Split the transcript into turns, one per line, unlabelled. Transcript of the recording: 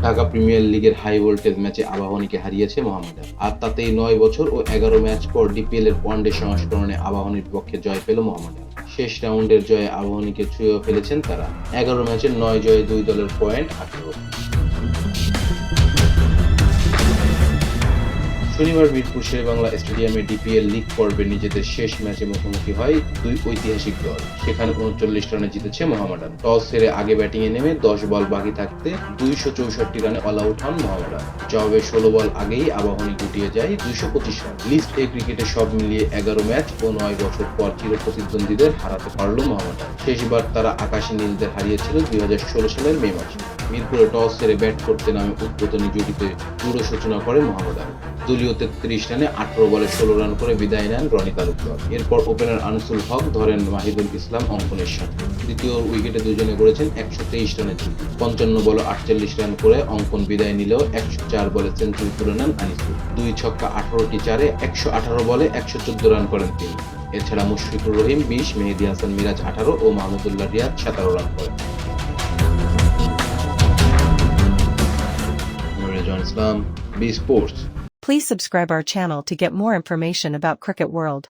Dhaka premier লিগের high voltage ম্যাচে আবাহনীকে হারিয়েছে মোহামেডান। আর তাতেই ৯ বছর ও ১১ ম্যাচ পর ডিপিএল এর ওয়ানডে সংস্করণে আবাহনীর বিপক্ষে জয় পেল মোহামেডান। শেষ রাউন্ডের জয়ে আবাহনীকে ছুঁয়েও ফেলেছেন তারা। ১১ ম্যাচে ৯ জয়ে ২ দলের পয়েন্ট ১৮। শনিবার মিরপুর শেরেবাংলা স্টেডিয়ামে ডিপিএল লিগ পর্বে নিজেদের শেষ ম্যাচে মুখোমুখি হয় দুই ঐতিহাসিক দল। সেখানে ৩৯ রানে জিতেছে মোহামেডান। টস হেরে আগে ব্যাটিংয়ে নেমে ১০ বল বাকি থাকতে ২৬৪ রানে অল আউট হন মোহামেডান। জবাবে ১৬ বল আগেই আবাহনী গুটিয়ে যায় ২২৫ রান। লিস্ট এ ক্রিকেটে সব মিলিয়ে ১১ ম্যাচ ও ৯ বছর পর চিরপ্রতিদ্বন্দ্বীদের হারাতে পারল মোহামেডান। শেষবার তারা আকাশী নীলদের হারিয়েছিল ২০১৬ সালের মে মাসে। মিরপুরে টস হেরে ব্যাট করতে নামে উদ্বোধনী জুটিতে পুরো সূচনা করে মোহামেডান। দলীয় ৩৩ রানে ১৮ বলে ১৬ রান করে বিদায় নেন রনি তালুকদার। এরপর ওপেনার আনিসুল হক ধরেন মাহিদুল ইসলাম অঙ্কনের সাথে। দ্বিতীয় উইকেটে দুজনে গড়েছেন ১২৩ রানের জুটি। ৫৫ বলে ৪৮ রান করে অঙ্কন বিদায় নিলেও ১০৪ বলে সেঞ্চুরি তুলে নেন আনিসুল। ২ ছক্কা ১৮টি চারে ১১৮ বলে ১১৪ রান করেন তিনি। এছাড়া মুশফিকুর রহিম ২০, মেহেদী হাসান মিরাজ ১৮ ও মাহমুদুল্লাহ রিয়াদ ১৭ রান করেন। Islam, B Sports.
Please subscribe our channel to get more information about Cricket World.